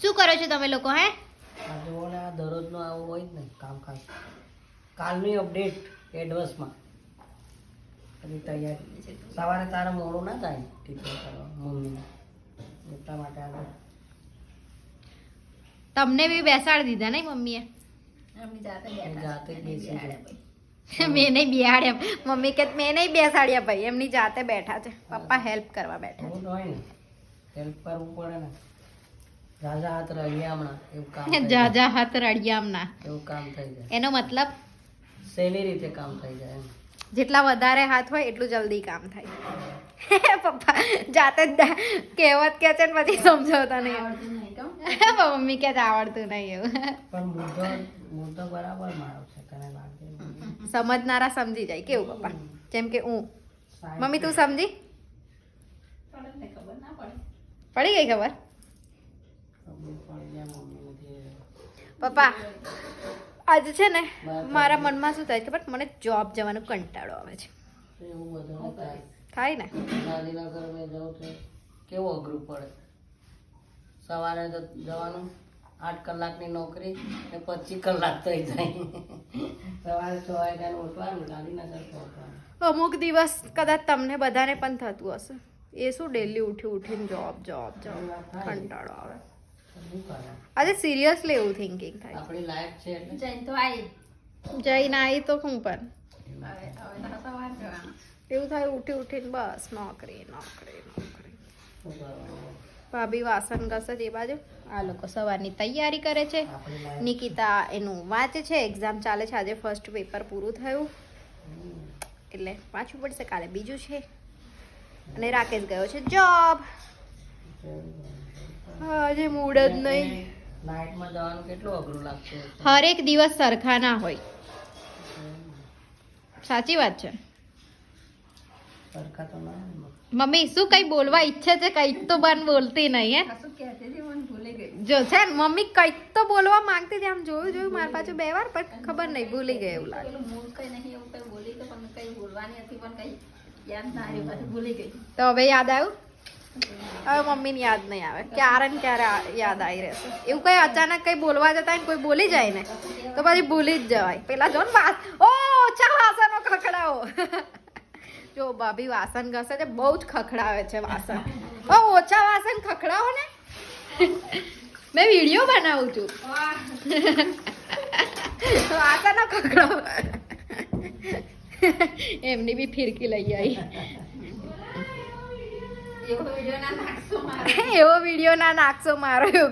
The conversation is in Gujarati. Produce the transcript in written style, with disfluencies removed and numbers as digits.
શું કરો છો તમે લોકો? હે આ જુઓ ને, આ દરરોજનું આવું હોય જ ને કામકાજ. કાલની અપડેટ એડવાન્સમાં બધી તૈયારી. સવારે તારે મોડું ના થાય ટિફિન કરવા મમ્મીને, એટલા માટે આગળ તમને બી બેસાડી દીધા નહીં મમ્મીએ? જાતે જ બેસી જાય. મેં નહીં બેહાડ્યા. મમ્મી કે મેં નહીં બેસાડ્યા ભાઈ, એમની જાતે બેઠા છે. પપ્પા હેલ્પ કરવા બેઠા એવું હોય ને, હેલ્પ કરવું પડે ને. ઝાઝા હાથ રળિયા હમણાં એવું કામ છે. થઈ જા જાય. જા હાથ રડિયામના, એવું કામ થઈ જાય. એનો મતલબ સહેલી રીતે કામ થઈ જાય એમ. જેટલા વધારે હાથ હોય એટલું જલ્દી કામ થાય. પપ્પા જાતે જ કહેવત કે છે ને પછી સમજાવતા નહીં. મમ્મી કે આવડતું નહીં એવું. પણ મુદ્દો બરાબર મારો છે, તને લાગે? સમજનારા સમજી જાય. કેવું પપ્પા? જેમ કે હું. મમ્મી તું સમજી? પડી ગઈ ખબર? પપ્પા આજે છે ને મારા મનમાં શું થાય ખબર? મને જોબ જવાનો કંટાળો આવે છે. એવું બધું ન થાય. થાય ને? ગાંધીનગર મેં જવું છે, કેવું અઘરું પડે. સવારે તો જવાનું, 8 કલાકની નોકરી ને 25 કલાક થઈ જાય. સવારે 6 વાગ્યાનું ઉઠવાનું, ગાંધીનગર પહોંચવાનું. અમુક દિવસ કદાચ તમને બધાને પણ થતું હશે. એ શું ડેલી ઉઠીને જોબ કંટાળો આવે. શું કરે? આજે સિરિયસલી એવું થિંકિંગ થાય. આપણી લાઈફ છે એટલે જઈને આવી તો હું પણ એવું થાય, ઉઠીને બસ નોકરી. શું કરવાનું? ભાભી વાસણ ઘસે છે એ બાજુ, આ લોકો સવારની તૈયારી કરે છે. આપણી લાઈફ નિકિતા એનું વાંચે છે, એક્ઝામ ચાલે છે. આજે ફર્સ્ટ પેપર પૂરું થયું એટલે વાંચવું પડશે, કાલે બીજું છે. અને રાકેશ ગયો છે જોબ. આજે મૂડ જ નહીં. નાઇટમાં જવાનું કેટલું અઘરું લાગતું હશે. હરેક દિવસ સરખા ના હોય. સાચી વાત છે. સરખા તો ના હોય ને. મમ્મી શું કઈ બોલવા ઈચ્છે છે, કઈક તો બન બોલતી નહીં. હે જો છે ને મમ્મી કઈક તો બોલવા માંગતી હતી. આમ જોયું મારા પાછું 2 વાર, પણ ખબર નહીં ભૂલી ગઈ એવું લાગે. તો હવે યાદ આવ્યું? હવે મમ્મીને યાદ નહીં આવે. ક્યારે ને ક્યારે યાદ આવી રહેશે. એવું કઈ અચાનક કઈ બોલવા જતા ને કોઈ બોલી જાય ને તો પછી ભૂલી જ જવાય. પેલા જો ને ઓછા વાસણો ખખડાવો. જો ભાભી વાસણ ઘસે છે, બહુ જ ખખડાવે છે વાસણ. ઓછા વાસણ ખખડાવો ને. મેં વિડીયો બનાવું છું. વાસણો ખખડાવો. એમની બી ફિરકી લઈ આવી. એવો વિડીયો ના નાખશો મારો.